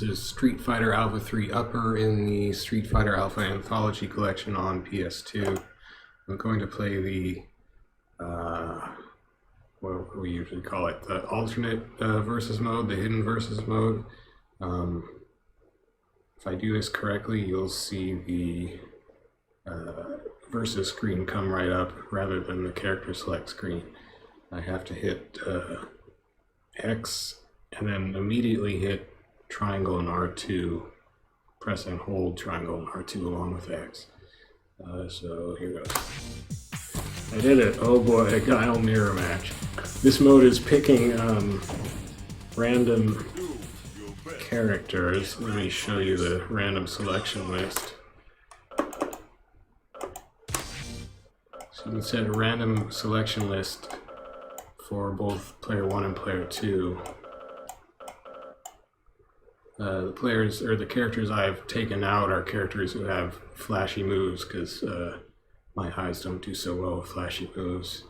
This is Street Fighter Alpha 3 Upper in the Street Fighter Alpha Anthology collection on PS2. I'm going to play the, what we usually call it, the alternate versus mode, the hidden versus mode. If I do this correctly, you'll see the versus screen come right up rather than the character select screen. I have to hit X and then immediately hit triangle and R2, press and hold triangle and R2 along with X. So here goes. I did it. Oh boy, a Guile mirror match. This mode is picking random characters. Let me show you the random selection list. So you can set a random selection list for both player 1 and player 2. The players, or the characters I've taken out, are characters who have flashy moves, because my eyes don't do so well with flashy moves.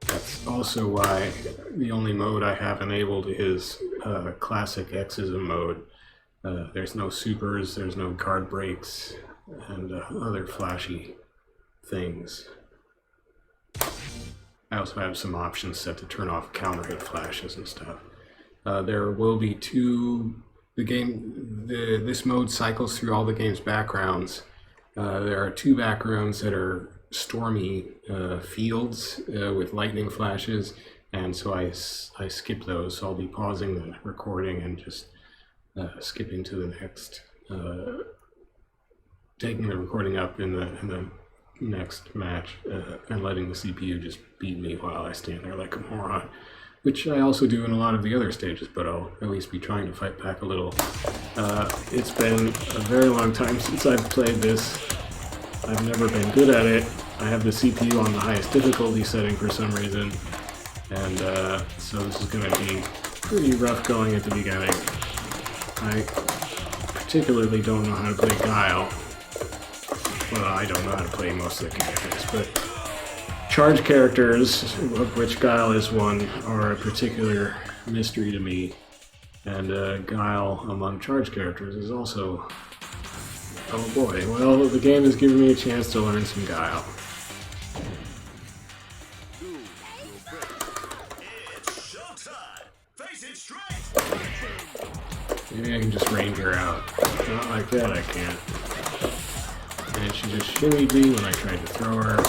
That's also why the only mode I have enabled is classic Xism mode. There's no supers, there's no guard breaks, and other flashy things. I also have some options set to turn off counter hit flashes and stuff. There will be this mode cycles through all the game's backgrounds. There are 2 backgrounds that are stormy fields with lightning flashes, and so I skip those. So I'll be pausing the recording and just skipping to the next, taking the recording up in the next match and letting the CPU just beat me while I stand there like a moron. Which I also do in a lot of the other stages, but I'll at least be trying to fight back a little. It's been a very long time since I've played this. I've never been good at it. I have the CPU on the highest difficulty setting for some reason, and so this is going to be pretty rough going at the beginning. I particularly don't know how to play Guile. Well, I don't know how to play most of the characters, but charge characters, of which Guile is one, are a particular mystery to me, and Guile among charge characters is also... Oh boy, well, the game has given me a chance to learn some Guile. Maybe I can just range her out. Not like that, I can't. And she just shimmied me when I tried to throw her.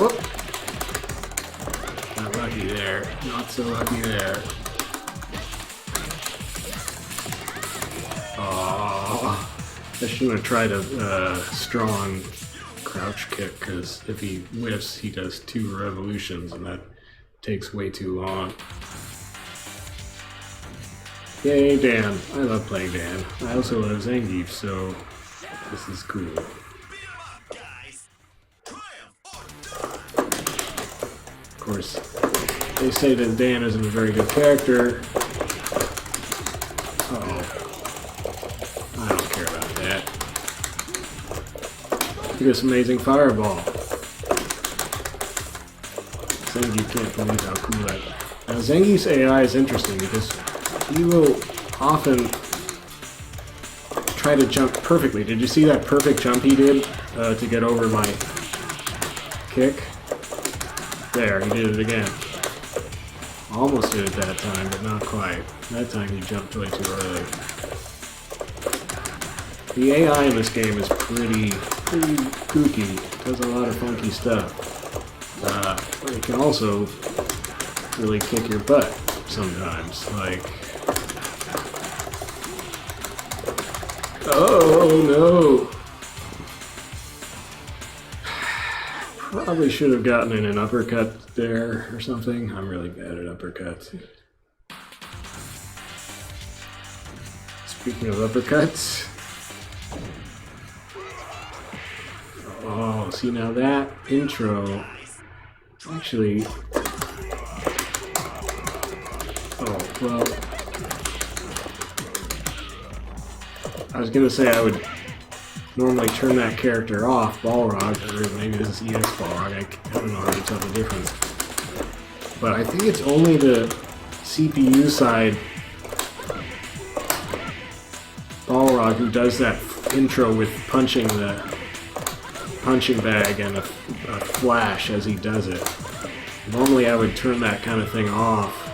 Whoop! Not lucky there. Not so lucky there. Oh, I shouldn't have tried a strong crouch kick, because if he whiffs, he does 2 revolutions, and that takes way too long. Yay, Dan. I love playing Dan. I also love Zangief, so this is cool. Of course, they say that Dan isn't a very good character. Uh-oh. I don't care about that. Look at this amazing fireball. Zangief can't believe how cool that is. Now, Zangief's AI is interesting because he will often try to jump perfectly. Did you see that perfect jump he did to get over my kick? There, he did it again. Almost did it that time, but not quite. That time he jumped way too early. The AI in this game is pretty kooky. It does a lot of funky stuff. But it can also really kick your butt sometimes. Like, oh no! Probably should have gotten in an uppercut there or something. I'm really bad at uppercuts. Speaking of uppercuts. Oh, see, now that intro actually... Oh, well... I was gonna say I would normally turn that character off, Balrog, or maybe this is ES Balrog, I don't know how to tell the difference. but I think it's only the CPU side Balrog who does that intro with punching the punching bag and a flash as he does it. Normally I would turn that kind of thing off,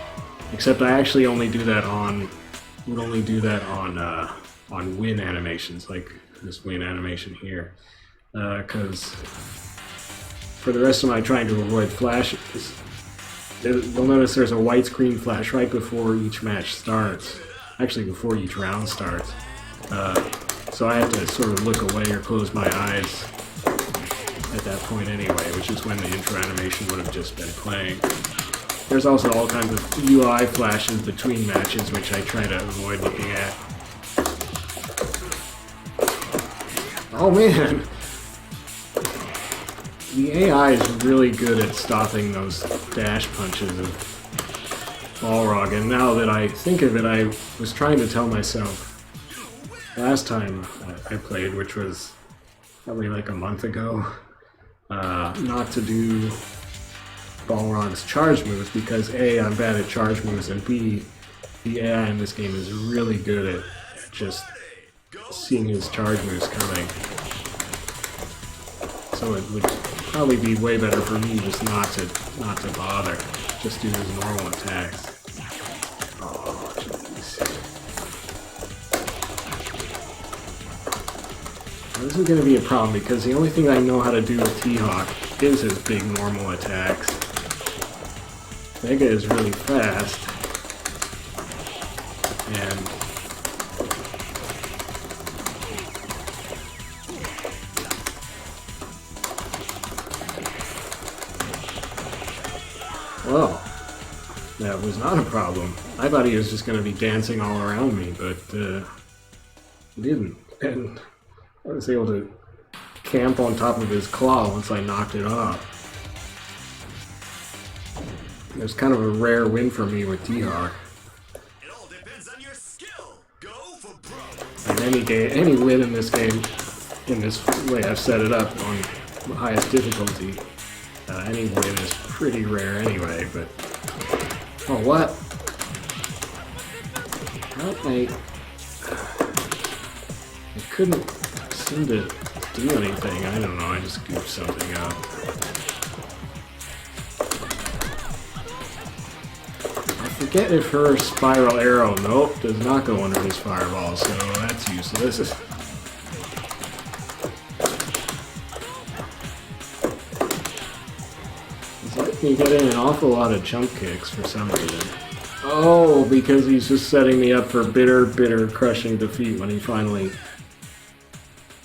except I actually only do that on win animations, like this win animation here, because for the rest of my trying to avoid flashes, you'll notice there's a white screen flash right before each match starts, actually before each round starts, so I have to sort of look away or close my eyes at that point anyway, which is when the intro animation would have just been playing. There's also all kinds of UI flashes between matches, which I try to avoid looking at. Oh man! The AI is really good at stopping those dash punches of Balrog, and now that I think of it, I was trying to tell myself last time I played, which was probably like a month ago, not to do Balrog's charge moves, because A, I'm bad at charge moves, and B, the AI in this game is really good at just seeing his charge moves coming. So it would probably be way better for me just not to bother, just do his normal attacks. Oh, jeez. This is going to be a problem because the only thing I know how to do with T-Hawk is his big normal attacks. Vega is really fast, and well, that was not a problem. I thought he was just going to be dancing all around me, but he didn't, and I was able to camp on top of his claw once I knocked it off. It was kind of a rare win for me with T-Hawk. It all depends on your skill. Go for broke. And any win in this game, in this way I've set it up on the highest difficulty, any win is pretty rare anyway, but... Oh, what? I couldn't seem to do anything. I don't know, I just goofed something up. I forget if her spiral arrow, nope, does not go under his fireball, so that's useless. He's letting me get in an awful lot of jump kicks for some reason. Oh, because he's just setting me up for bitter, crushing defeat when he finally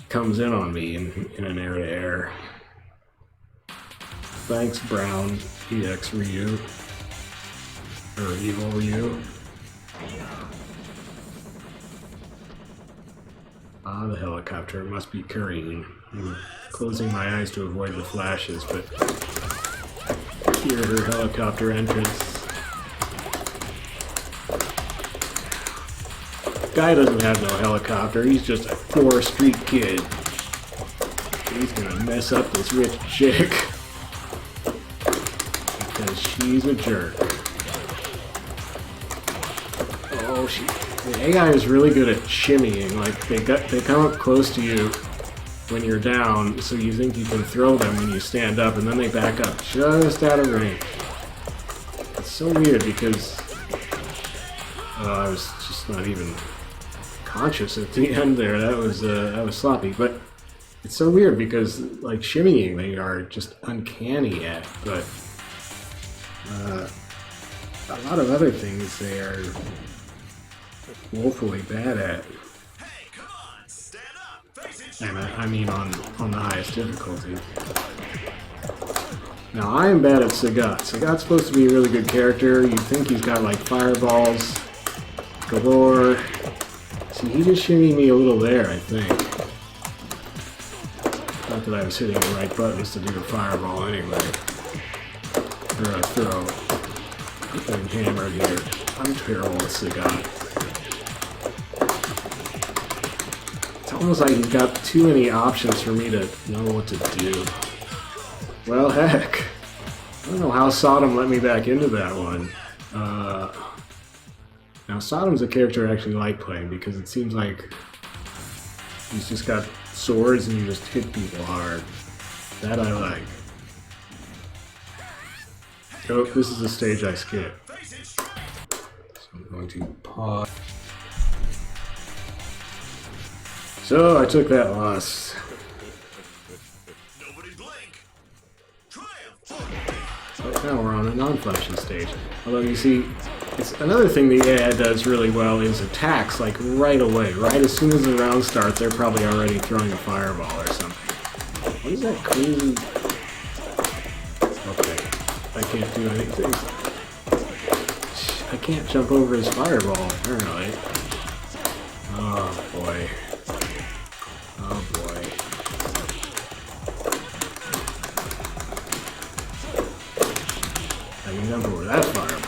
comes in on me in an air-to-air. Thanks, Brown EX Ryu. Or Evil Ryu. Ah, the helicopter. It must be Kareen. I'm closing my eyes to avoid the flashes, but hear her helicopter entrance. Guy doesn't have no helicopter. He's just a poor street kid. He's gonna mess up this rich chick because she's a jerk. Oh, the AI is really good at shimmying. Like they come up close to you when you're down, so you think you can throw them when you stand up, and then they back up just out of range. It's so weird because I was just not even conscious at the end there. That was sloppy, but it's so weird because like shimmying they are just uncanny at, but a lot of other things they are woefully bad at. Hey, come on, stand up. Face it. And I mean on the highest difficulty. Now I am bad at Sagat. Sagat's supposed to be a really good character. You'd think he's got like fireballs galore. See, he just shimmied me a little there, I think. Not that I was hitting the right buttons to do the fireball anyway. Or a throw. I'm hammered here. I'm terrible with Sagat. It's almost like he's got too many options for me to know what to do. Well, heck. I don't know how Sodom let me back into that one. Now, Sodom's a character I actually like playing because it seems like he's just got swords and you just hit people hard. That I like. Oh, this is a stage I skip. So I'm going to pause. So I took that loss. Nobody blink. Triumph. But now we're on a non-flashing stage. Although you see, it's another thing the AI does really well is attacks like right away. Right as soon as the round starts, they're probably already throwing a fireball or something. What is that crazy? Okay, I can't do anything. I can't jump over his fireball, apparently. Oh boy. Oh boy. I can jump over that fireball.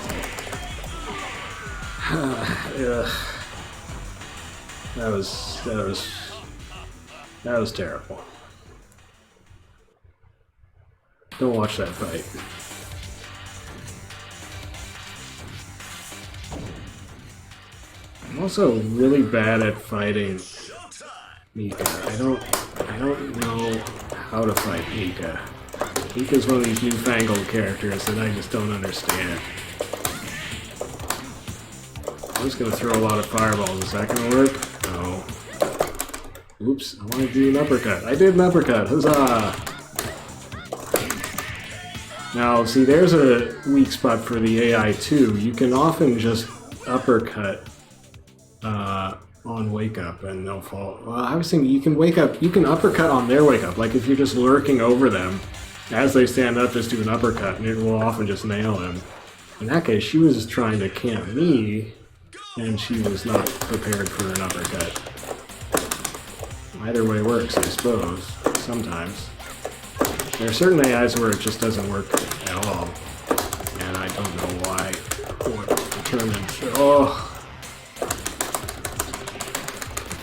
Ugh. That was terrible. Don't watch that fight. I'm also really bad at fighting Mika. I don't know how to fight Mika. Mika's one of these newfangled characters that I just don't understand. I'm just gonna throw a lot of fireballs. Is that gonna work? No. Oops, I want to do an uppercut. I did an uppercut. Huzzah! Now, see, there's a weak spot for the AI too. You can often just uppercut on wake up and they'll fall. Well, I was thinking you can wake up, you can uppercut on their wake up. Like if you're just lurking over them, as they stand up, just do an uppercut and it will often just nail them. In that case, she was trying to camp me and she was not prepared for an uppercut. Either way works, I suppose, sometimes. There are certain AIs where it just doesn't work at all, and I don't know why. What determines... Oh!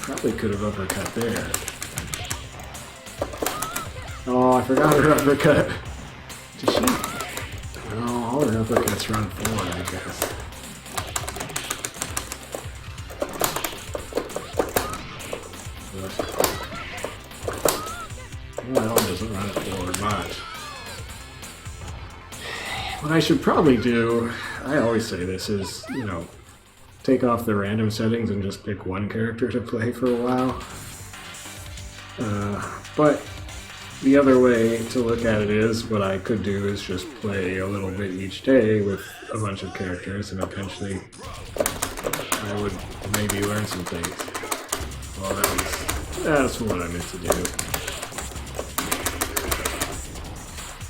Probably could have uppercut there. Oh, I forgot her uppercut. Did she? No, all her uppercuts run forward, I guess. Well, it doesn't run it forward much. What I should probably do, I always say this, is, you know, take off the random settings and just pick one character to play for a while. But the other way to look at it is, what I could do is just play a little bit each day with a bunch of characters, and eventually I would maybe learn some things. Well, that's what I meant to do.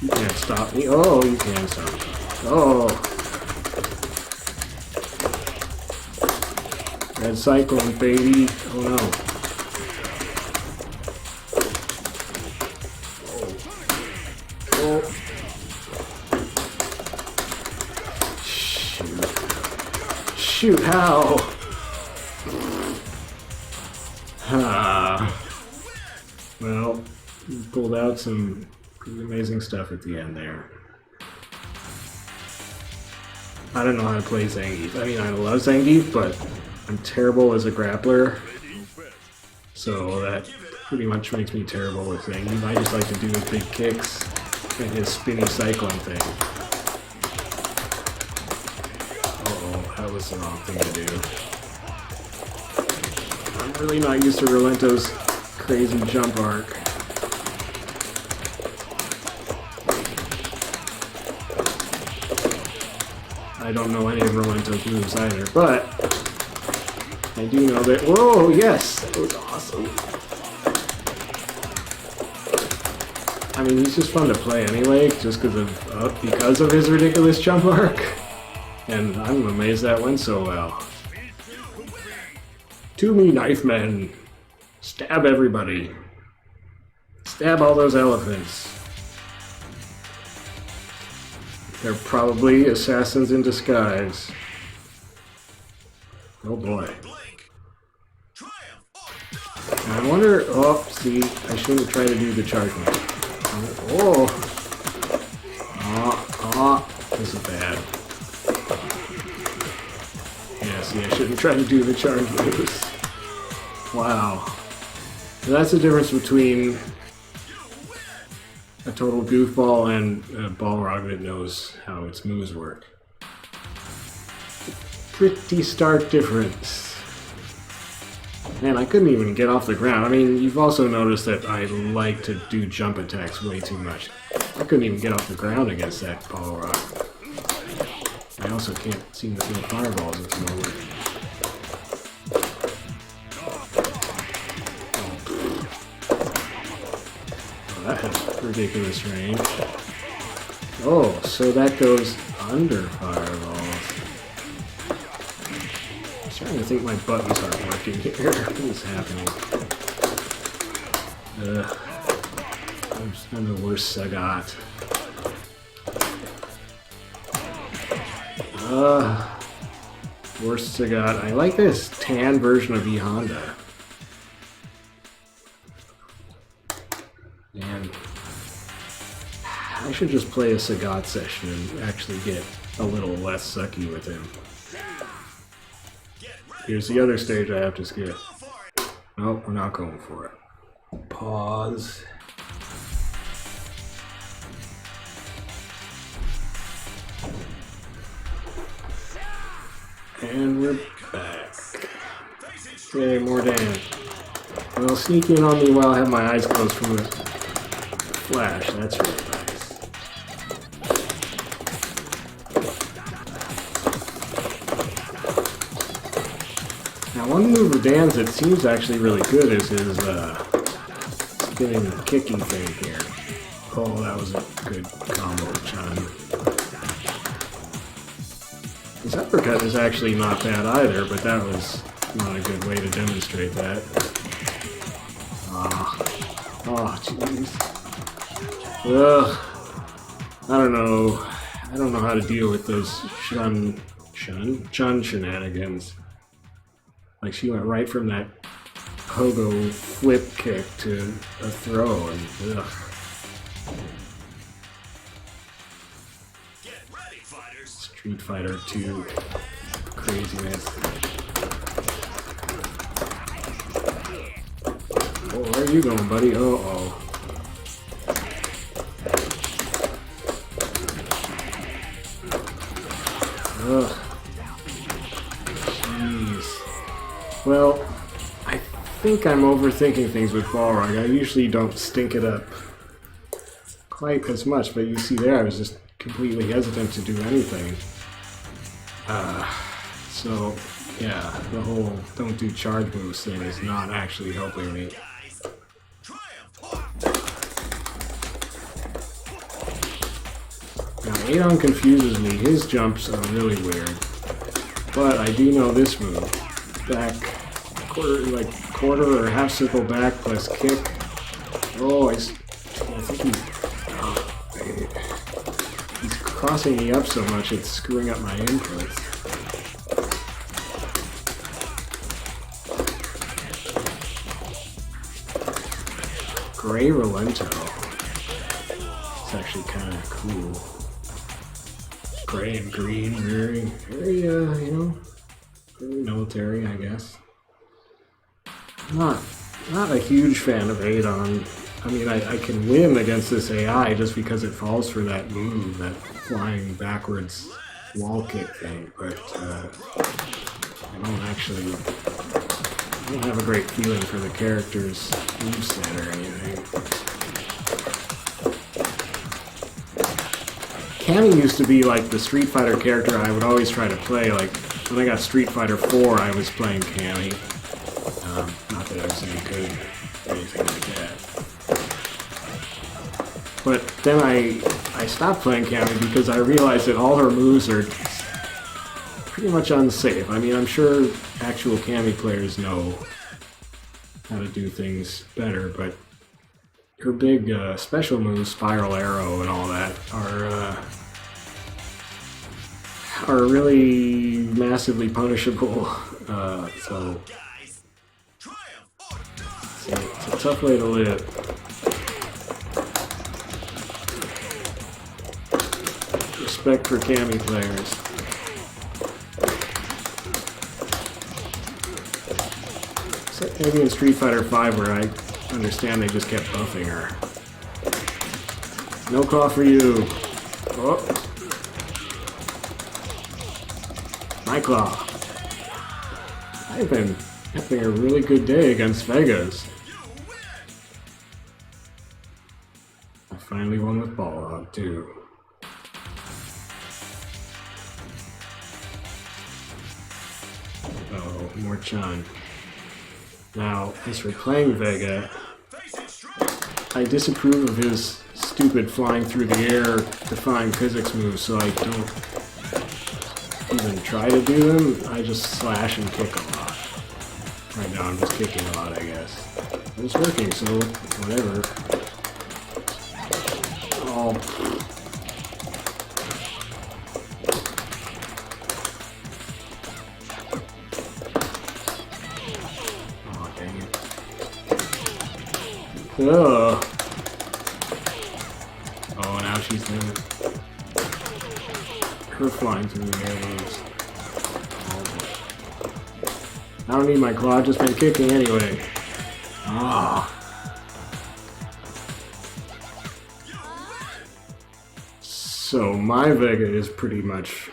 You can't stop me. Oh, you can stop me. Oh! Red Cyclone, baby. Oh no. Oh. Shoot. Shoot, how? Well, you pulled out some pretty amazing stuff at the end there. I don't know how to play Zangief. I mean, I love Zangief, but I'm terrible as a grappler. So that pretty much makes me terrible with Zangief. I just like to do his big kicks and his spinny cycling thing. Uh-oh, that was the wrong thing to do. I'm really not used to Rolento's crazy jump arc. I don't know any of Rolento's moves either, but I do know that. Whoa, yes! That was awesome. I mean, he's just fun to play anyway, just because of his ridiculous jump arc. And I'm amazed that went so well. To me, knife men. Stab everybody. Stab all those elephants. They're probably assassins in disguise. Oh boy. I wonder... Oh, see, I shouldn't try to do the charge move. Oh. Oh, Oh, this is bad. Yeah, see, I shouldn't try to do the charge moves. Wow. So that's the difference between a total goofball and a Balrog that knows how its moves work. Pretty stark difference. Man, I couldn't even get off the ground. I mean, you've also noticed that I like to do jump attacks way too much. I couldn't even get off the ground against that Balrog. I also can't seem to throw fireballs at the moment. Oh, that has ridiculous range. Oh, so that goes under fireballs. I'm starting to think my buttons aren't working here. What is happening? I'm the worst Sagat. Worst Sagat. I like this tan version of E Honda. Man, I should just play a Sagat session and actually get a little less sucky with him. Here's the other stage I have to skip. Nope, we're not going for it. Pause. And we're back. Okay, more damage. Well, sneak in on me while I have my eyes closed from the flash. That's really nice. Now, one move of Dan's that seems actually really good is his spinning kicking thing here. Oh, that was a good combo, Chun. His uppercut is actually not bad either, but that was not a good way to demonstrate that. Oh, jeez. Ugh. I don't know how to deal with those Chun shenanigans. Like, she went right from that pogo flip kick to a throw, and ugh. Street Fighter 2 craziness. Oh, where are you going, buddy? Uh-oh. Ugh. Jeez. Well, I think I'm overthinking things with Balrog. I usually don't stink it up quite as much, but you see there, I was just completely hesitant to do anything. So, yeah, the whole don't do charge moves thing is not actually helping me. Now, Adon confuses me. His jumps are really weird. But I do know this move. Back, quarter or half circle back plus kick. Oh, I think he's crossing me up so much it's screwing up my inputs. Gray Relento. It's actually kind of cool. Gray and green, very, very military, I guess. Not a huge fan of Adon. I mean, I can win against this AI just because it falls for that move, that flying backwards wall kick thing, but I don't have a great feeling for the character's moveset or anything. Cammy used to be like the Street Fighter character I would always try to play. Like, when I got Street Fighter 4, I was playing Cammy. Not that I was any good or anything like that. But then I stopped playing Cammy because I realized that all her moves are pretty much unsafe. I mean, I'm sure actual Cammy players know how to do things better, but her big special moves, Spiral Arrow and all that, are really massively punishable. So it's a tough way to live. respect for Cammy players. Except maybe in Street Fighter 5 where I understand they just kept buffing her. No claw for you. Oh. My claw. I've been having a really good day against Vegas. I finally won with Balrog too. Oh, more Chun. Now, as for playing Vega, I disapprove of his stupid flying through the air defying physics moves, so I don't even try to do them. I just slash and kick a lot. Right now I'm just kicking a lot, I guess. But it's working, so whatever. Oh. Oh, dang it. Ugh. Oh, now she's doing it. Her flying through the air moves. Oh, I don't need my claw, I've just been kicking anyway. Ah. So my Vega is pretty much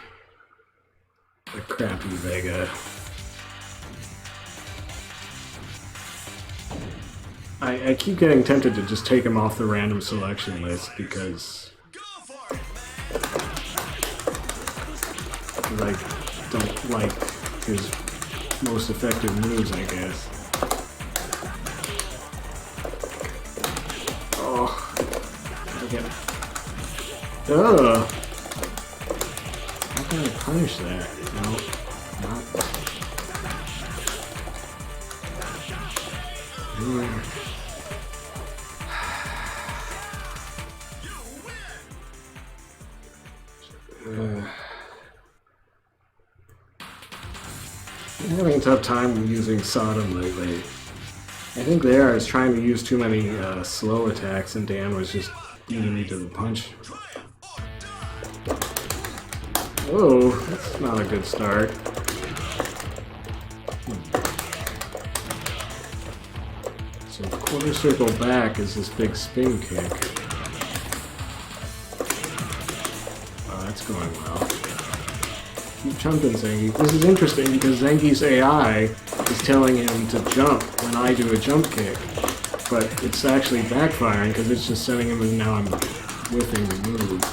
a crappy Vega. I keep getting tempted to just take him off the random selection list because I don't like his most effective moves, I guess. Oh, I get. Ugh. How can I punish that? No, not. I'm having a tough time using Sodom lately. I think there I was trying to use too many slow attacks and Dan was just beating me to the punch. Oh, that's not a good start. So quarter circle back is this big spin kick. Oh, that's going well. Keep jumping, Zangie. This is interesting because Zangie's AI is telling him to jump when I do a jump kick, but it's actually backfiring because it's just sending him and now I'm whiffing the move.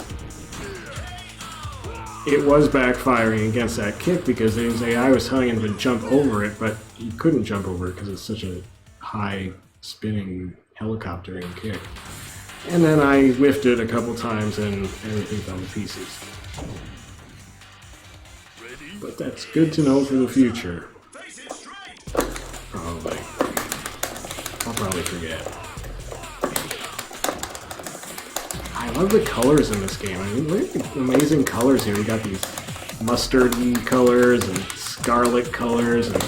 It was backfiring against that kick because his AI was telling him to jump over it, but he couldn't jump over it because it's such a high spinning helicoptering kick. And then I whiffed it a couple times and everything fell to pieces. But that's good to know for the future. Probably. I'll probably forget. I love the colors in this game. I mean, look at the amazing colors here. We got these mustardy colors and scarlet colors and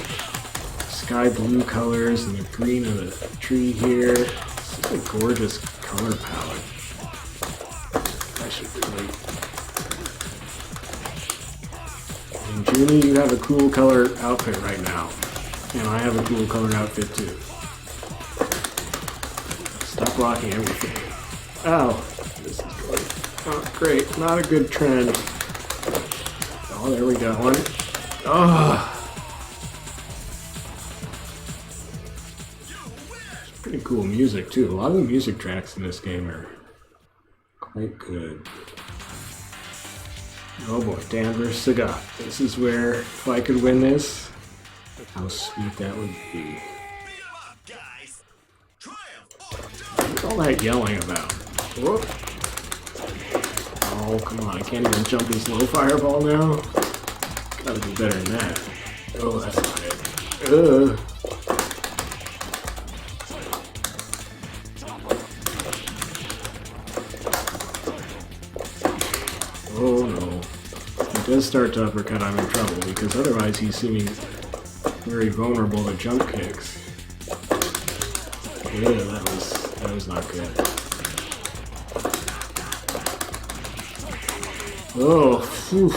sky blue colors and the green of the tree here. It's such a gorgeous color palette. I should really... And Junie, you have a cool color outfit right now. And I have a cool color outfit too. Stop blocking everything. Ow. This is great. Oh, great. Not a good trend. Oh, there we got one. Oh. It's pretty cool music too. A lot of the music tracks in this game are quite good. Oh boy, Dan vs. Sagat. This is where, if I could win this, how sweet that would be. What's all that yelling about? Whoop. Oh, come on, I can't even jump his low fireball now? Gotta do better than that. Oh, that's not it. Ugh. Oh no. If he does start to uppercut, I'm in trouble, because otherwise he's seeming very vulnerable to jump kicks. Yeah, that was not good. Oh, phew.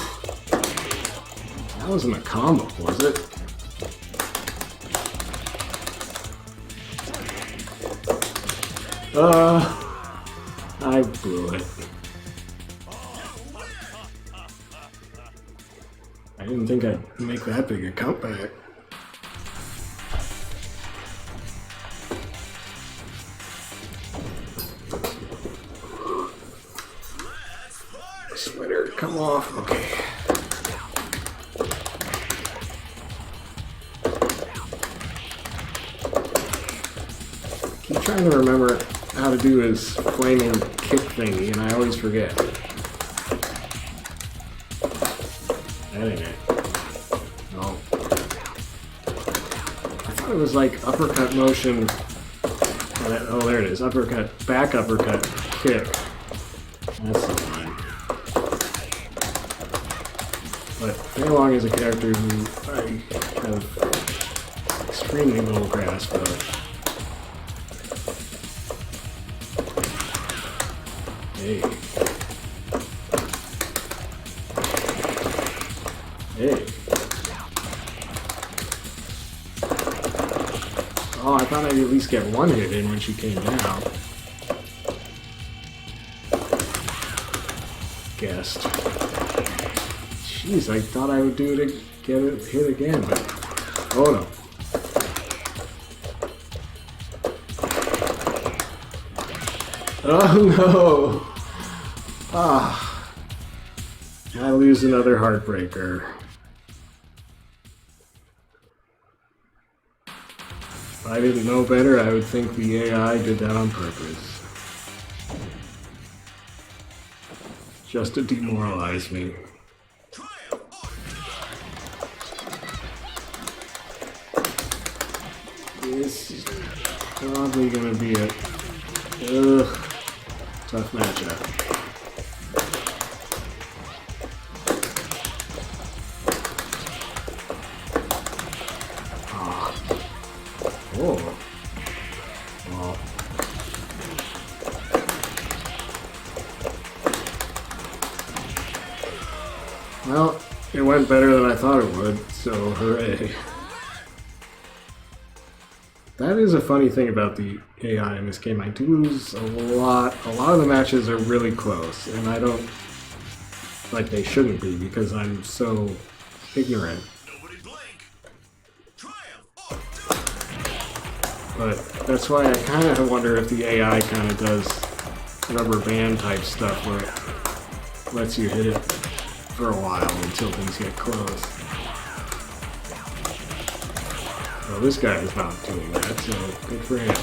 That wasn't a combo, was it? I blew it. I didn't think I'd make that big a comeback. Sweater, come off. Okay. Keep trying to remember how to do his flaming kick thingy, and I always forget. That ain't it. No. I thought it was like uppercut motion. Oh, there it is. Uppercut, back uppercut, kick. That's the one. But Fei Long is a character who I have extremely little grasp of. Hey. Hey. Oh, I thought I'd at least get one hit in when she came down. Guessed. Jeez, I thought I would do it, get it hit again, but oh no. Oh no! Ah, I lose another heartbreaker. If I didn't know better, I would think the AI did that on purpose. Just to demoralize me. This is probably gonna be a tough matchup. Oh. Well. Well, it went better than I thought it would, so hooray. That is a funny thing about the AI in this game. I do lose a lot. A lot of the matches are really close, and I don't... like they shouldn't be, because I'm so ignorant. But that's why I kind of wonder if the AI kind of does rubber band type stuff where it lets you hit it for a while until things get close. Well, this guy is not doing that, so good for him.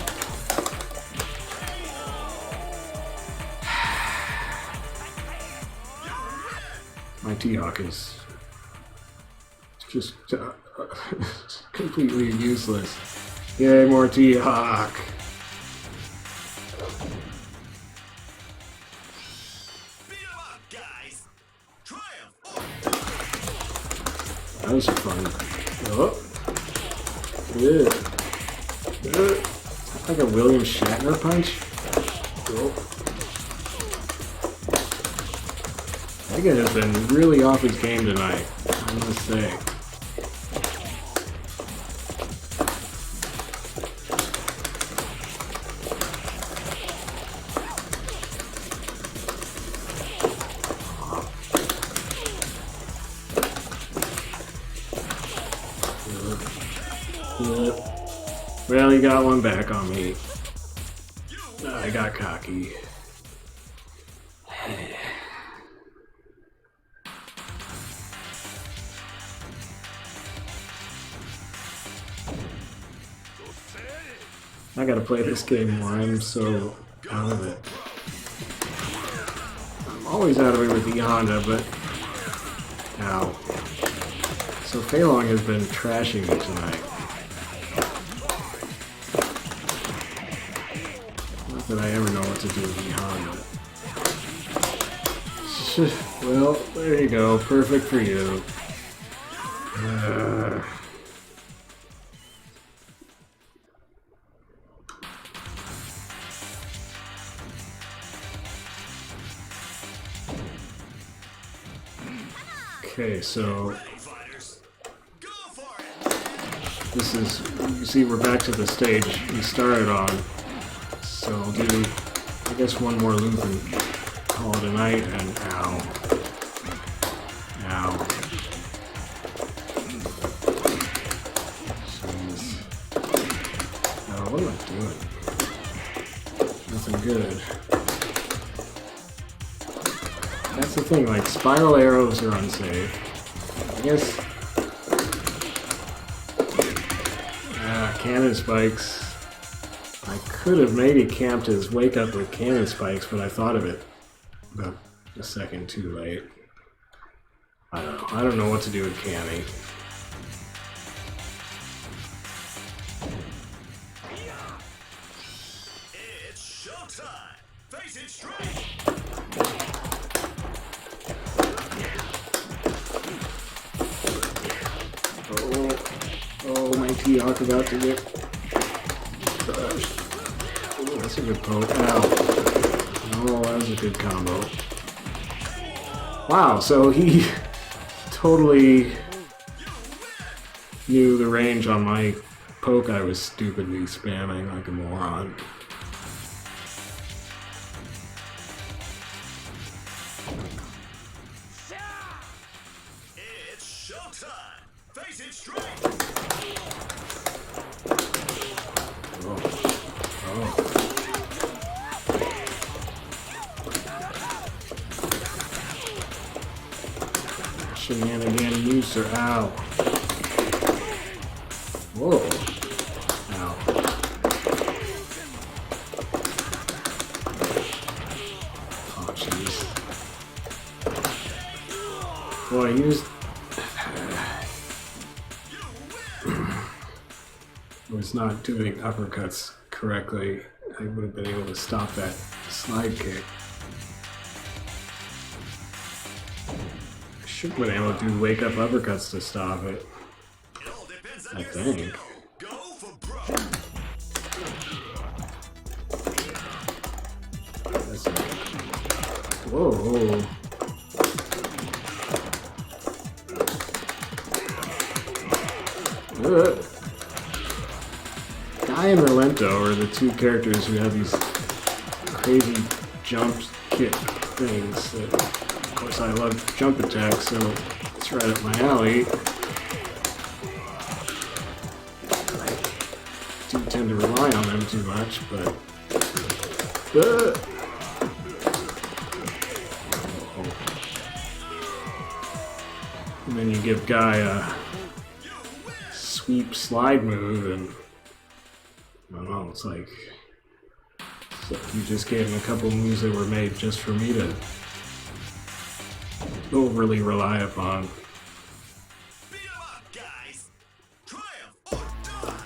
My T-Hawk is just completely useless. Yay, more T-Hawk! That was fun. Oh. Good. Good. Like a William Shatner punch. Oh. Vega has been really off his game tonight, I must say. Well, he got one back on me. I got cocky. I gotta play this game more. I'm so out of it. I'm always out of it with the Honda, but... ow. So Fei Long has been trashing me tonight. Not that I ever know what to do with the Honda. Well, there you go. Perfect for you. Okay, so Fighters, go for it. this is, you see we're back to the stage we started on. So I'll do, I guess, one more loop and call it a night, and ow. Ow. Jeez. Oh, what am I doing? Nothing good. That's the thing, like, spiral arrows are unsafe. I guess... cannon spikes. I could have maybe camped his wake up with cannon spikes, but I thought of it about a second too late. I don't know. I don't know what to do with Cammy. It's showtime. Face it straight. Oh, my T-Hawk about to get crushed. Oh, that's a good poke. Ow. Oh, that was a good combo. Wow, so he totally knew the range on my poke I was stupidly spamming like a moron. It's showtime. Face it straight. Shenanigan user, ow. Whoa. Ow. Oh, jeez. Boy, I used... was not doing uppercuts correctly. I would have been able to stop that slide kick. Should have been able to do wake up uppercuts to stop it. It all depends on I your think. skill. Go for broke. That's it. Whoa. Guy and Relento are the two characters who have these crazy jump kick things that, of course, I love jump attacks, so it's right up my alley. I do tend to rely on them too much, but... And then you give Guy a sweep slide move, and I don't know, it's like you just gave him a couple moves that were made just for me to overly rely upon. Beat 'em up, guys. Triumph or die.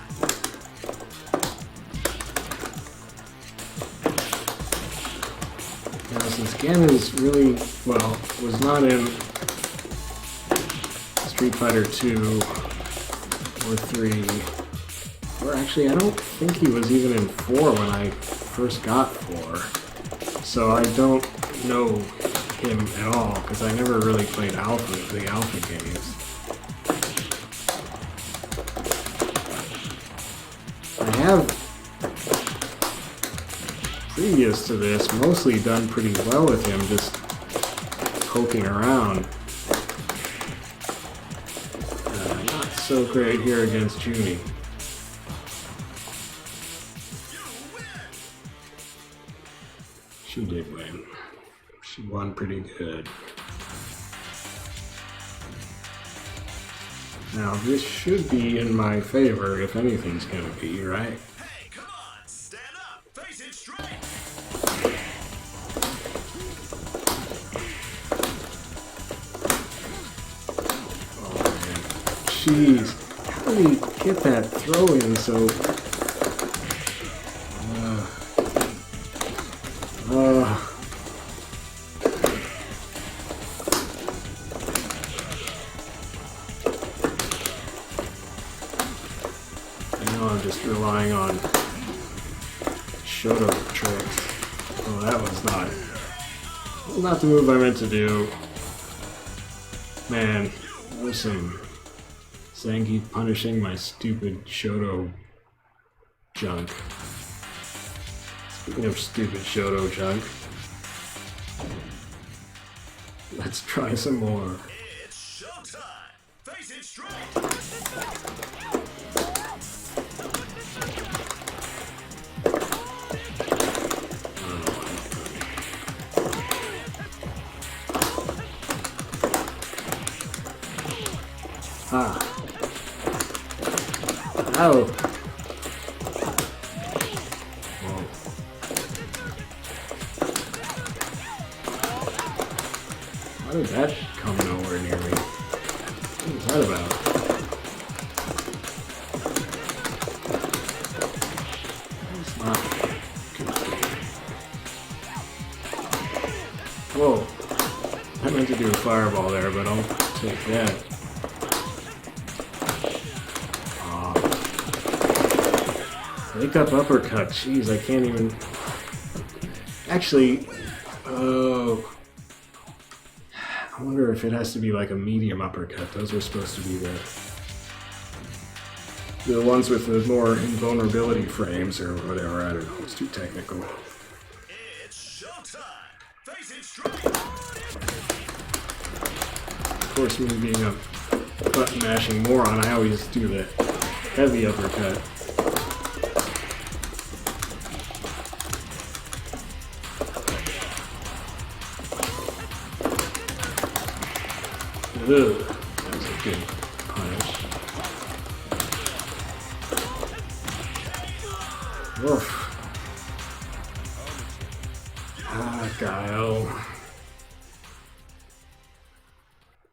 Now, since Ganon's really, well, was not in Street Fighter 2 or 3, or actually I don't think he was even in 4 when I first got 4, so I don't know him at all, because I never really played the Alpha games. I have, previous to this, mostly done pretty well with him, just poking around. Not so great here against Junie. She did win. She won pretty good. Now this should be in my favor if anything's gonna be, right? Hey, come on. Stand up. Face it straight. Oh man. Jeez. How did he get that throw in so... I'm just relying on Shoto tricks. Oh, that was not the move I meant to do. Man, that was some Zangief punishing my stupid Shoto junk. Speaking of stupid Shoto junk, let's try some more. It's showtime! Face it straight! Ah. Ow. Whoa. How did that come nowhere near me? What was that about? It's not good. Whoa. I meant to do a fireball there, but I'll take that. Wake up uppercut. Jeez, I can't even... Actually, I wonder if it has to be like a medium uppercut. Those are supposed to be the ones with the more invulnerability frames or whatever. I don't know. It's too technical. It's showtime! Face it straight! Of course, me being a button mashing moron, I always do the heavy uppercut. Ugh, that was a good punish. Woof. Ah, Guile.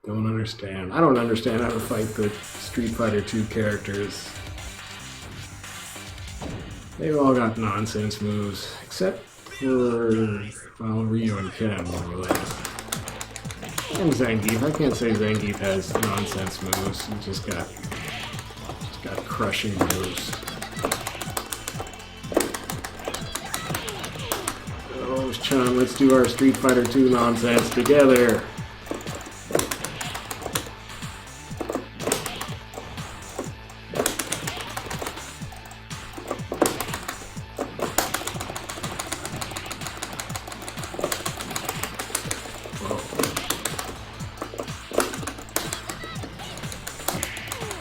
Don't understand. I don't understand how to fight the Street Fighter 2 characters. They've all got nonsense moves, except for, well, Ryu and Ken, more or less. And Zangief. I can't say Zangief has nonsense moves. He's just got crushing moves. Oh, Chun, let's do our Street Fighter 2 nonsense together.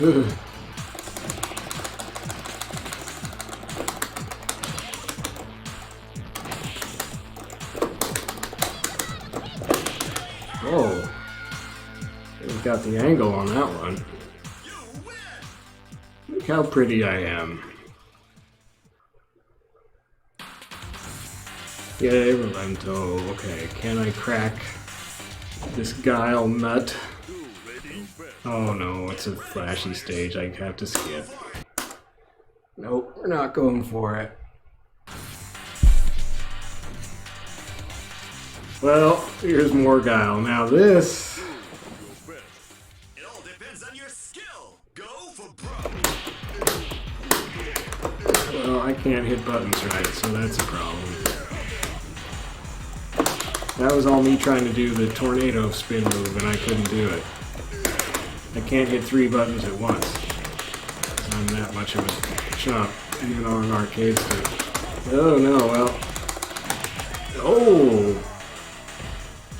Ugh. Whoa. We've got the angle on that one. Look how pretty I am. Yay, Relento. Okay, can I crack this Guile nut? Oh no, it's a flashy stage I have to skip. Nope, we're not going for it. Well, here's more Guile. Now this... It all depends on your skill. Go for broke. Well, I can't hit buttons right, so that's a problem. That was all me trying to do the tornado spin move, and I couldn't do it. I can't hit 3 buttons at once. I'm that much of a chump, even on an arcade stick. Oh no, well... Oh!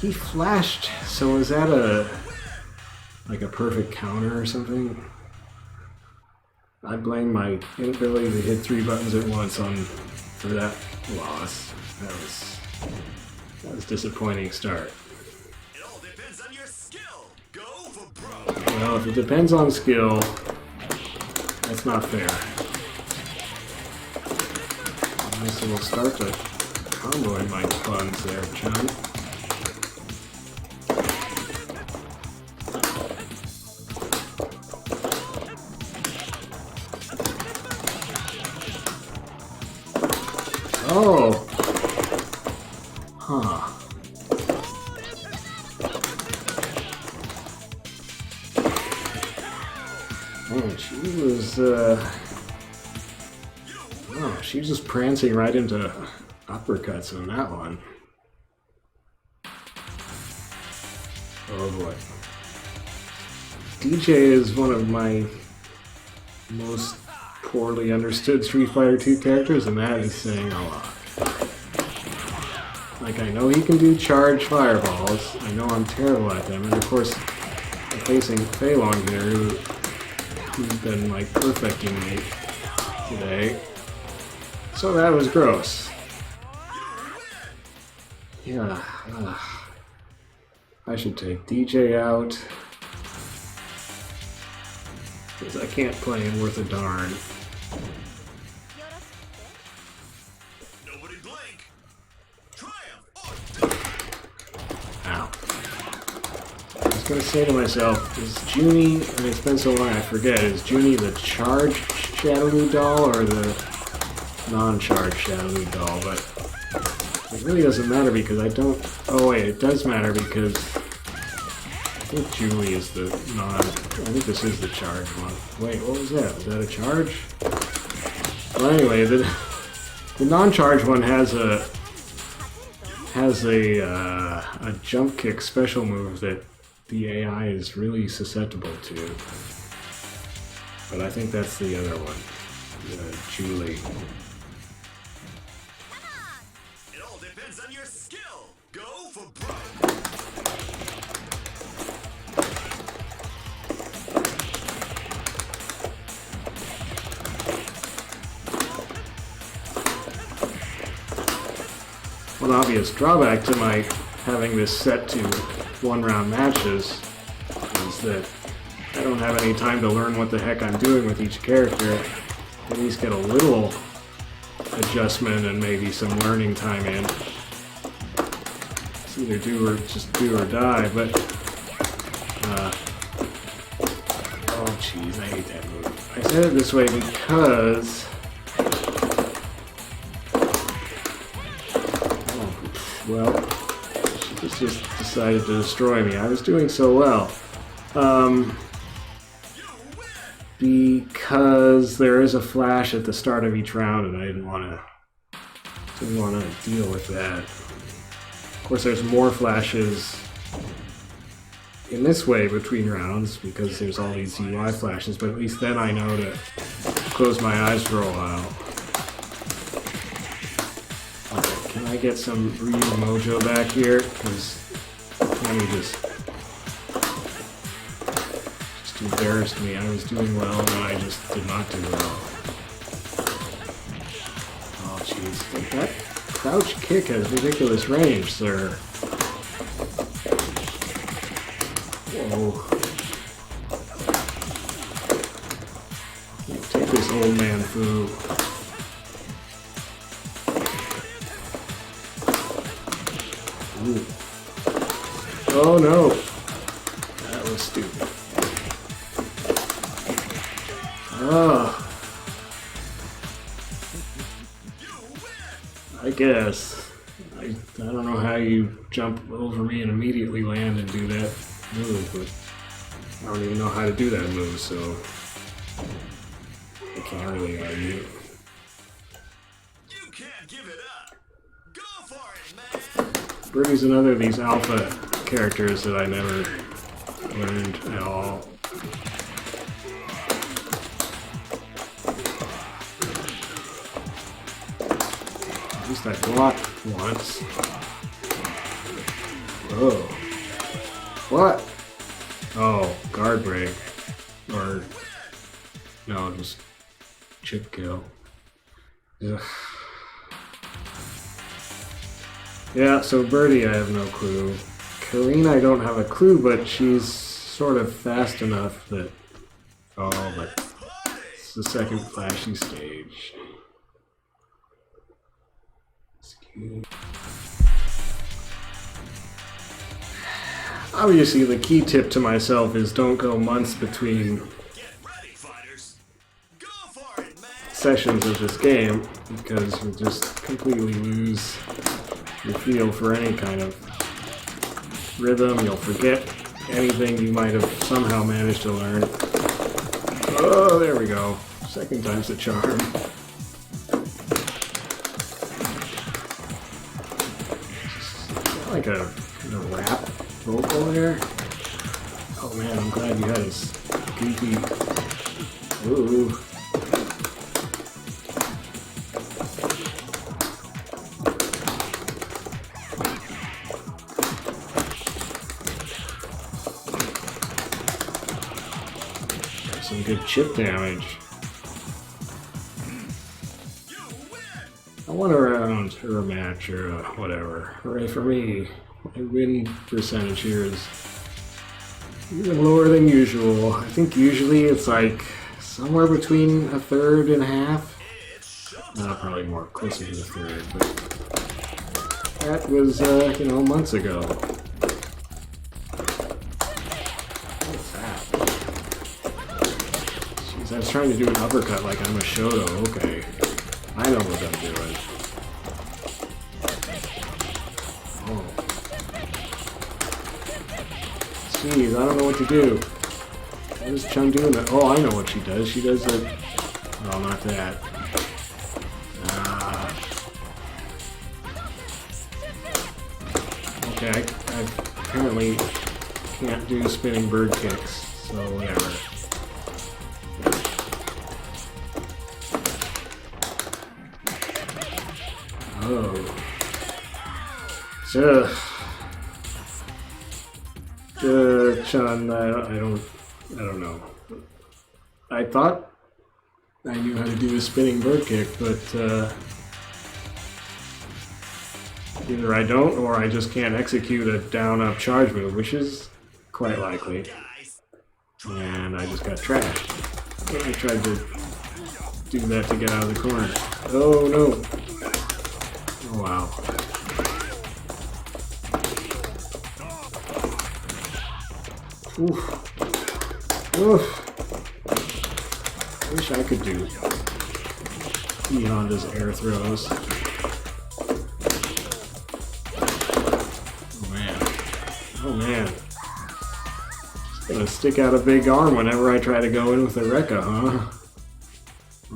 He flashed, so is that like a perfect counter or something? I blame my inability to hit 3 buttons at once for that loss. That was a disappointing start. It all depends on your skill. Go for broke. Well, if it depends on skill, that's not fair. So we'll start to comboing my buttons there, Chun. Oh! Huh. Oh, she was, oh, she was just prancing right into uppercuts on that one. Oh boy. DJ is one of my most poorly understood Street Fighter 2 characters, and that is saying a lot. Like, I know he can do charge fireballs, I know I'm terrible at them, and of course, I'm facing Fei Long here, who's been, like, perfecting me today. So that was gross. Yeah, I should take DJ out, because I can't play him worth a darn. Nobody blink. Triumph. Ow. I was gonna say to myself, is Junie, and it's been so long I forget, is Junie the charged Shadowloo doll or the non-charged Shadowloo doll? But it really doesn't matter because I don't... Oh wait, it does matter because I think Julie is the non... I think this is the charged one. Wait, what was that? Was that a charge? Well anyway, the non-charged one has a jump kick special move that the AI is really susceptible to. But I think that's the other one, Julie. It all depends on your skill. Go for broke. One obvious drawback to my having this set to one-round matches is that I don't have any time to learn what the heck I'm doing with each character. At least get a little adjustment and maybe some learning time in. It's either do or die, but oh jeez, I hate that move. I said it this way because well, she just decided to destroy me. I was doing so well. Because there is a flash at the start of each round, and I didn't want to deal with that. Of course, there's more flashes in this way between rounds because there's all these UI flashes. But at least then I know to close my eyes for a while. Okay, can I get some real mojo back here? Because let me just embarrassed me. I was doing well, and I just did not do well. Oh, jeez. That crouch kick has ridiculous range, sir. Whoa. Take this old man foo. Ooh. Oh, no. That was stupid. Oh, I guess. I don't know how you jump over me and immediately land and do that move, but I don't even know how to do that move, so I can't really argue. You can't give it up. Go for it, man. Birdie's another of these alpha characters that I never learned at all. At least I blocked once. Whoa. What? Oh, guard break. Or, no, just chip kill. Ugh. Yeah, so Birdie I have no clue. Karine I don't have a clue, but she's sort of fast enough that... Oh, but it's the second flashy stage. Obviously, the key tip to myself is don't go months between Get ready, fighters. Go for it, man. sessions of this game, because you'll just completely lose your feel for any kind of rhythm. You'll forget anything you might have somehow managed to learn. Oh, there we go. Second time's the charm. Like a rap vocal there. Oh, Oh man, I'm glad you had this goofy... Ooh. Got some good chip damage. I won a round, or a match, or whatever. Hooray for me. My win percentage here is even lower than usual. I think usually it's like somewhere between a third and a half. Probably more closer to the third, but that was, you know, months ago. What's that? Jeez, I was trying to do an uppercut like I'm a Shoto. Okay. I know what I'm doing. Oh. Jeez, I don't know what to do. What is Chun doing that? Oh, I know what she does. She does the... Oh, not that. Okay, I apparently can't do spinning bird kicks, so whatever. Oh. Chun, I don't know. I thought I knew how to do a spinning bird kick, but either I don't or I just can't execute a down-up charge move, which is quite likely. And I just got trashed. I tried to do that to get out of the corner. Oh no! Oh wow. Oof. Oof. I wish I could do Honda's air throws. Oh man. Just gonna stick out a big arm whenever I try to go in with a Rekka, huh?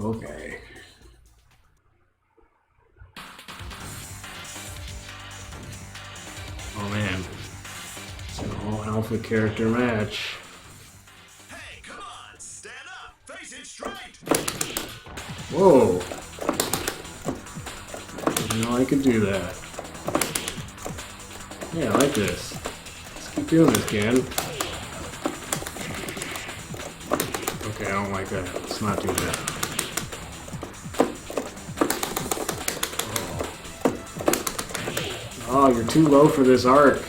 Okay. Oh man. It's an all-alpha character match. Hey, come on, stand up, face it straight. Whoa. Didn't know I could do that. Yeah, I like this. Keep doing this, Ken. Okay, I don't like that. Let's not do that. Oh, you're too low for this arc.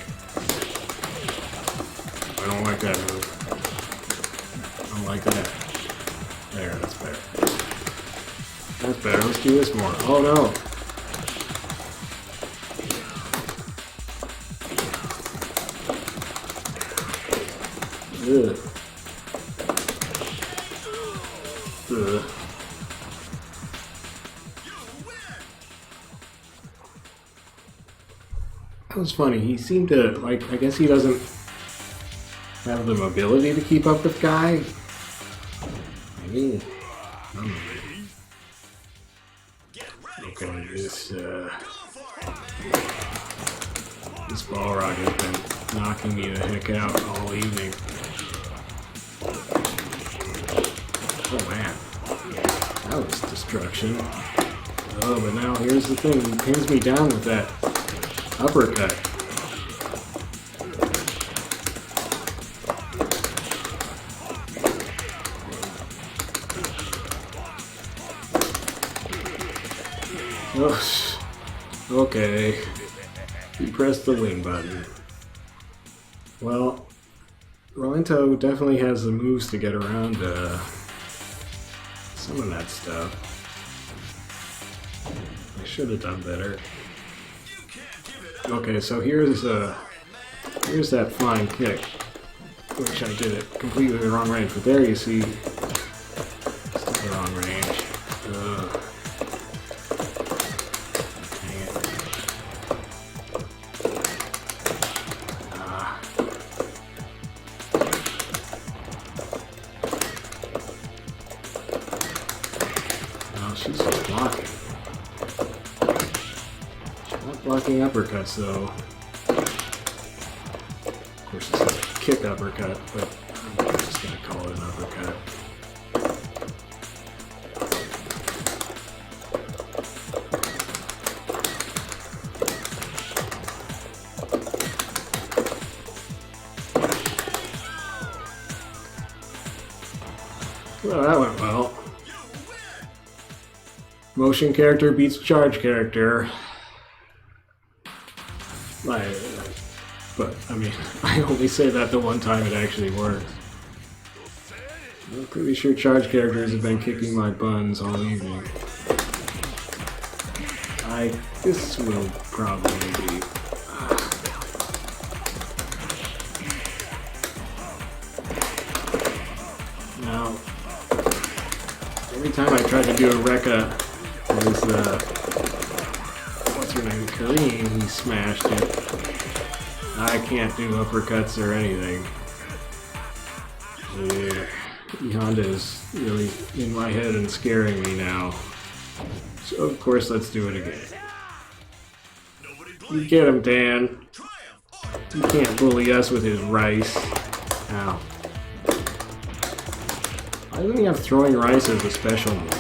I don't like that move. I don't like that. There, that's better. That's better. Let's do this more. Oh no. Ugh. Ugh. That was funny. He seemed to, like, I guess he doesn't have the mobility to keep up with Guy. Maybe. I don't know. Okay, this Balrog has been knocking me the heck out all evening. Oh man, that was destruction. Oh, but now here's the thing, he pins me down with that uppercut. Oh, okay, he pressed the wing button. Well, Rolento definitely has the moves to get around some of that stuff. I should have done better. Okay, so here's that flying kick, which I did it completely the wrong range. But there you see, still the wrong range. Dang it. She's just blocking. She's not blocking uppercuts though. Of course, it's like kick uppercut, but I'm just gonna call it an uppercut. Well, that went well. Motion character beats charge character. But, I mean, I only say that the one time it actually works. I'm pretty sure charge characters have been kicking my buns all evening. This will probably be... Now, every time I tried to do a Rekka, what's her name, Kareem, he smashed it. I can't do uppercuts or anything. Yeah, Honda is really in my head and scaring me now. So of course, let's do it again. You get him, Dan. You can't bully us with his rice. Ow. Why doesn't he have throwing rice as a special move?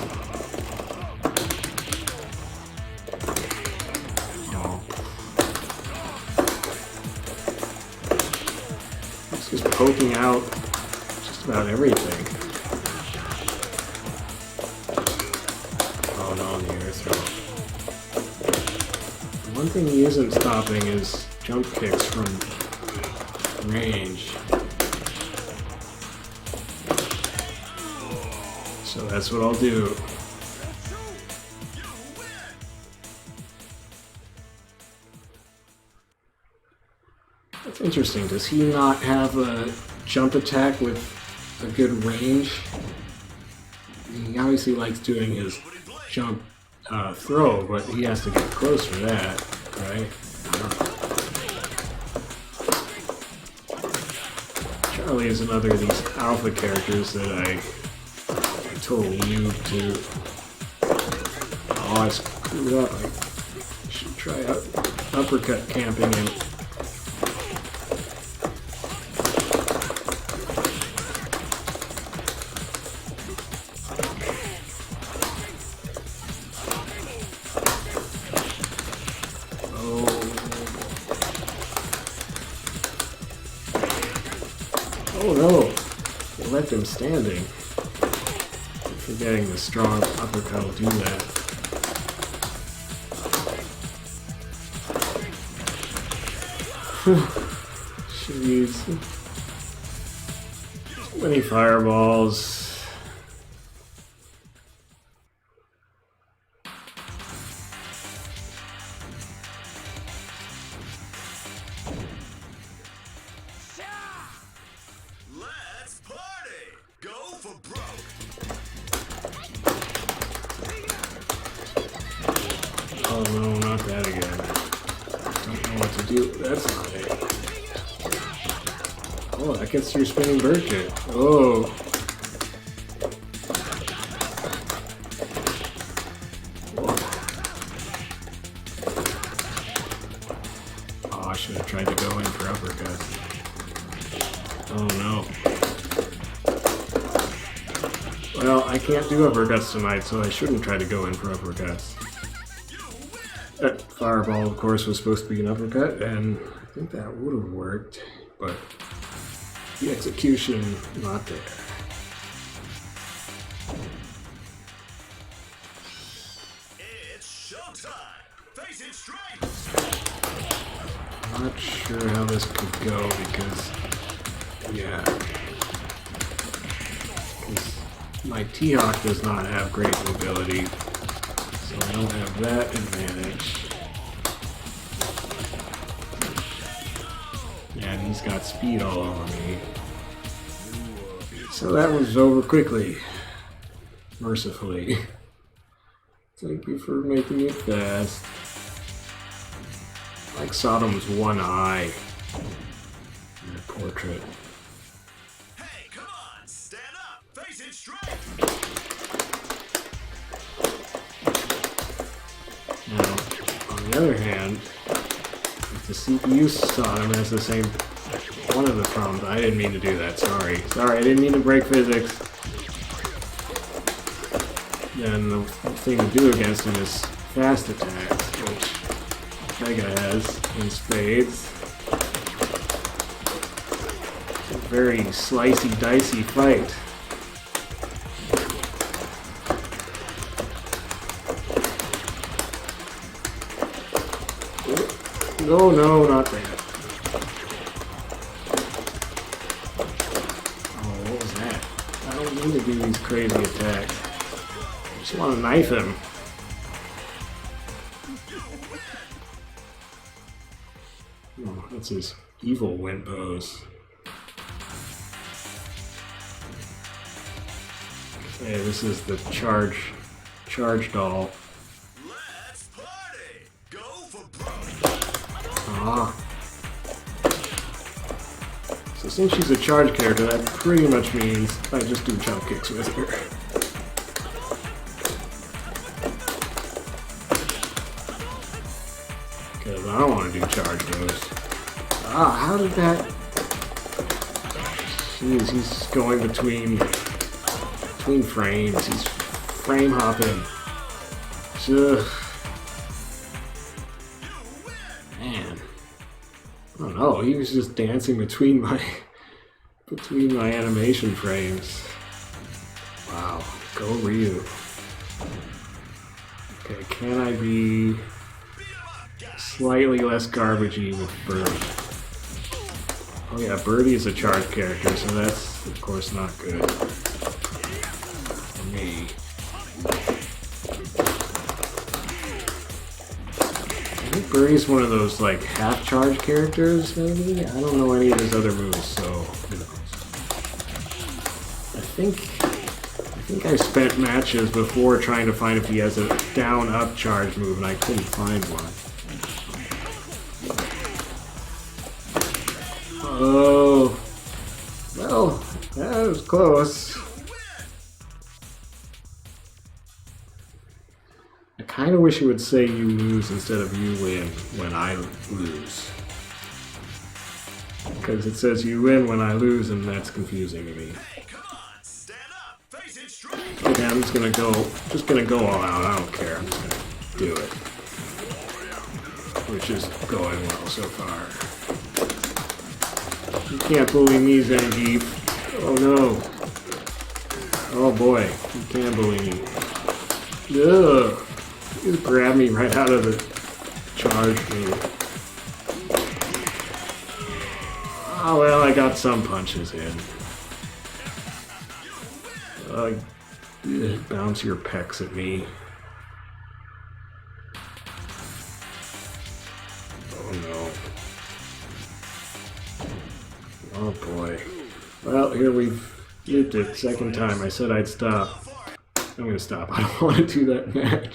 Just poking out just about everything. Oh no, the air throw. The one thing he isn't stopping is jump kicks from range. So that's what I'll do. That's interesting. Does he not have a jump attack with a good range? He obviously likes doing his jump throw, but he has to get close for that, right? Charlie is another of these alpha characters that I'm totally new to. Oh, I screwed up. I should try out uppercut camping him. Oh no, they left him standing. Forgetting the strong uppercut will do that. Jeez. So many fireballs. Let's party! Go for broke! Oh no, not that again. Don't know what to do. That's not it. Oh, that gets through spinning bird kick. Oh. Oh, I should have tried to go in for uppercuts. Oh no. Well, I can't do uppercuts tonight, so I shouldn't try to go in for uppercuts. That fireball, of course, was supposed to be an uppercut, and I think that would have worked, but the execution, not there. It's showtime! Face it straight! Not sure how this could go because, yeah. My T-Hawk does not have great mobility, so I don't have that advantage. And he's got speed all over me. So that was over quickly. Mercifully. Thank you for making it fast. Like Sodom's one eye in the portrait. Hey, come on! Stand up! Face it straight! Now, on the other hand, if the CPU Sodom has the same one of the problems. I didn't mean to do that. Sorry, I didn't mean to break physics. Then the thing to do against him is fast attacks, which Vega has in spades. It's a very slicey, dicey fight. No, not that. Oh, what was that? I don't mean to do these crazy attacks. I just want to knife him. Oh, that's his evil wind pose. Okay, this is the charge doll. Let's party! Go for broke! Ah. So since she's a charge character, that pretty much means I just do jump kicks with her. Because I don't want to do charge moves. Ah, how did that... Jeez, he's going between frames. He's frame hopping. Ugh. Man. I don't know, he was just dancing between my animation frames. Wow, go Ryu. Okay, can I be slightly less garbagey with Birdie? Oh yeah, Birdie is a charge character, so that's of course not good for me. I think Birdie's one of those like half charge characters, maybe? I don't know any of his other moves, so who knows. I think I spent matches before trying to find if he has a down-up charge move, and I couldn't find one. Oh, well, that was close. I kind of wish it would say you lose instead of you win when I lose. Because it says you win when I lose, and that's confusing to me. Hey, come on! Stand up! Face it straight! Okay, I'm just gonna go all out. I don't care. I'm just gonna do it. Which is going well so far. You can't bully me, Zangief. Oh no. Oh boy, you can bully me. Ugh. You just grabbed me right out of the charge move. Oh well, I got some punches in. Bounce your pecs at me. Oh no. Oh boy. Well, here we've used it. Second time. I said I'd stop. I'm gonna stop. I don't want to do that match.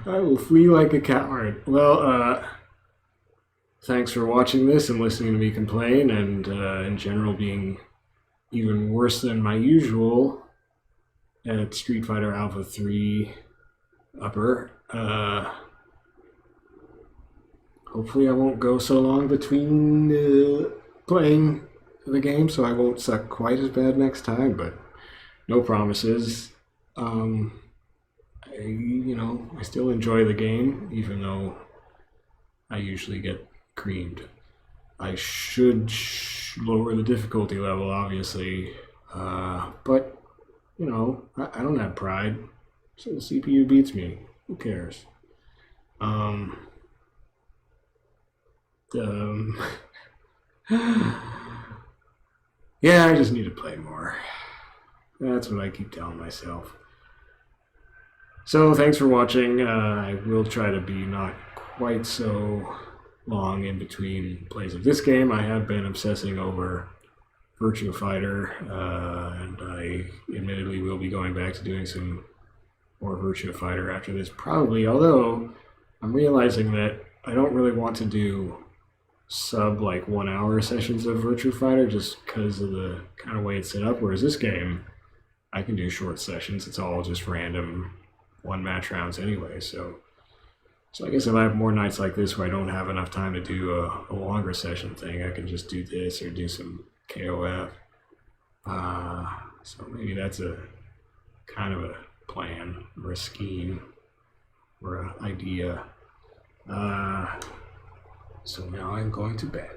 I will flee like a coward. Well, thanks for watching this and listening to me complain, and in general being even worse than my usual at Street Fighter Alpha 3 upper. Hopefully I won't go so long between playing the game, so I won't suck quite as bad next time, but no promises. I still enjoy the game, even though I usually get creamed. I should lower the difficulty level, obviously, but, I don't have pride, so the CPU beats me. Who cares? Yeah, I just need to play more. That's what I keep telling myself. So, thanks for watching. I will try to be not quite so long in between plays of this game. I have been obsessing over Virtua Fighter, and I admittedly will be going back to doing some more Virtua Fighter after this, probably, although I'm realizing that I don't really want to do sub 1 hour sessions of Virtua Fighter just because of the kind of way it's set up, whereas this game I can do short sessions. It's all just random one match rounds anyway, so So I guess if I have more nights like this where I don't have enough time to do a longer session thing, I can just do this or do some KOF. So maybe that's a kind of a plan or a scheme or an idea. So now I'm going to bed.